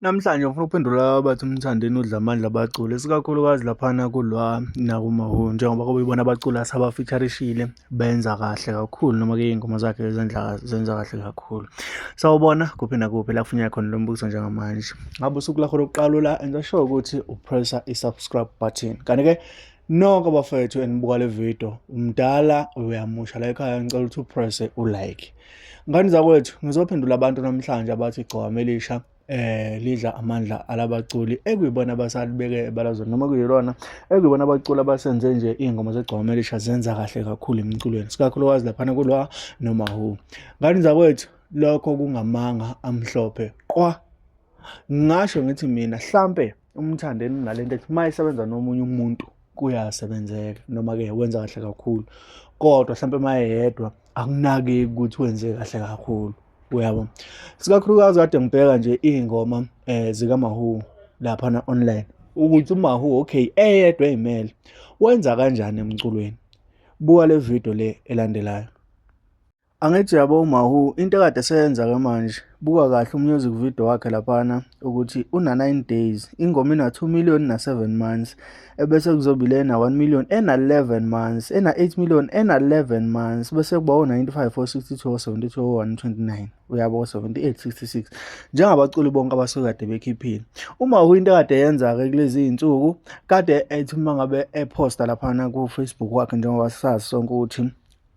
Namhlanje ngifuna ukuphendula abathi umthandeni udla amandla abaculi, isikakhulukazi laphana kulwa nakuMahu, njengoba kube yibona abaculi asabafitharishile benza kahle kakhulu, noma-ke iy'ngoma zakhe zenza kahle kakhulu. Sawubona kuphi nakuphi la kufuneka khona lo mbuzo njengamanje. Ngabe usuku lakho lokuqala ula enza sure ukuthi upressa i-subscribe button. Kanti-ke nonke abafethu enibuka le video, umdala uyamusha la ekhaya, ngicela ukuthi upresse ulike. Ngani zakwethu, ngizophendula abantu namhlanje abathi igcwama elisha lidla amandla alabaculi ekuyibona abasalibeke ebalazweni, noma kuyilona ekuyibona abaculi abasenze nje iy'ngoma zegcwama elisha zenza kahle kakhulu emculweni, isikakhulukazi laphana kulwa noMahu. Ngani zakwethu, lokho kungamanga amhlophe qwa. Ngingasho ngithi mina hlampe umthandeni ngalento ethi uma isebenza nomunye umuntu kuyasebenzeka, noma-ke wenza kahle kakhulu, kodwa hlampe uma eyedwa akunaki ukuthi wenze kahle kakhulu. Uyabo, sikakhulukazi kade ngibheka nje iy'ngoma zikaMahu laphana online ukuthi uMahu okay eyedwa ey'mele wenza kanjani emculweni. Buka le video le elandelayo. Angithi yabo uMahu into ekade eseyenza-ke manje, buka kahle umusic video wakhe laphana ukuthi una-9 days, ingoma ina-2 million na-7 months, ebese kuzoba ile ena-1 million ena-11 months, ena-8 million ena-11 months, bese kuba o-95, o-62, o-72, o-129, uyabo, o-78, 66, njengabaculi bonke abasuke kade bekhiphile. uMahu into ekade yenza-ke kulezi iy'nsuku, kade ethi uma ngabe ephosta laphana ku-Facebook wakhe, njengoba sazi sonke ukuthi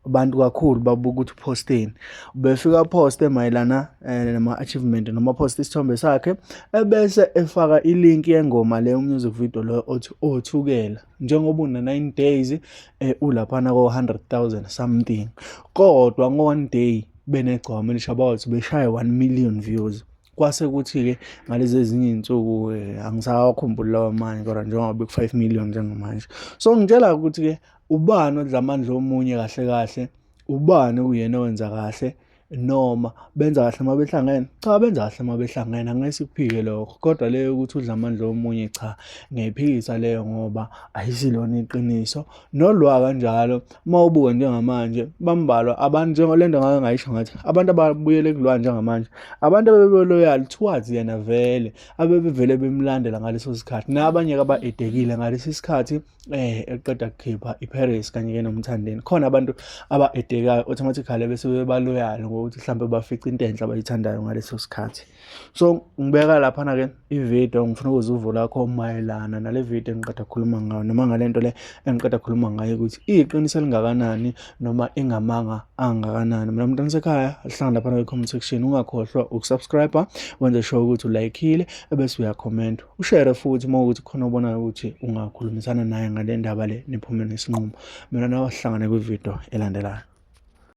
abantu kakhulu babuka ukuthi uposteni, befika poste mayelana nama-achievement noma poste isithombe sakhe, ebese efaka ilinki yengoma le music video lo othi othukela, njengoba una-9 days ulaphana ko-100,000 something, kodwa ngo-1 day benegcwama elisha bawathi beshaya 1 million views. Kwase kuthi-ke ngalezi ezinye iy'nsuku angisawakhumbuli lawo manje, kodwa njengoba beku-5 million njengamanje. So ngitshela ukuthi-ke ubani odla amandla omunye kahle kahle, ubani uyena owenza kahle, noma benza kahle uma behlangene, cha benza kahle uma behlangene, angeke sikuphike lokho, kodwa leyo ukuthi udla amandla omunye cha, ngiyayiphikisa leyo ngoba ayisilona iqiniso. Nolwa kanjalo uma ubuka njengamanje bambalwa abantu, njengolento ngake ngayisho ngathi abantu ababuyele kulwa njengamanje, abantu abebeloyal towards yena vele, abebevele bemlandela ngaleso sikhathi, nabanye-ke aba-edekile ngalesi sikhathi eqeda kukhipha iParis kanye-ke nomthandeni. Khona abantu aba-edekayo automatically bese bebaloyal ngokuthi mhlawumbe bafica into enhle abayithandayo ngaleso sikhathi. So ngibeka laphana-ke ivideo, ngifuna ukuze uvo lakho mayelana nale video engiqeda kukhuluma ngayo, noma ngalento le engiqeda kukhuluma ngayo, ukuthi iyiqiniso elingakanani noma ingamanga angakanani. Mina mntwana sekhaya, alihlangana laphana kwi-comment section, ungakhohlwa ukusubscribe, wenze sure ukuthi ulayikile, ebese uyakhomenta, ushare futhi uma ukuthi khona ubonayo ukuthi ungakhulumisana naye ngale ndaba le, niphume nesinqumo. Mina nawe sihlangane kwi-video elandelayo.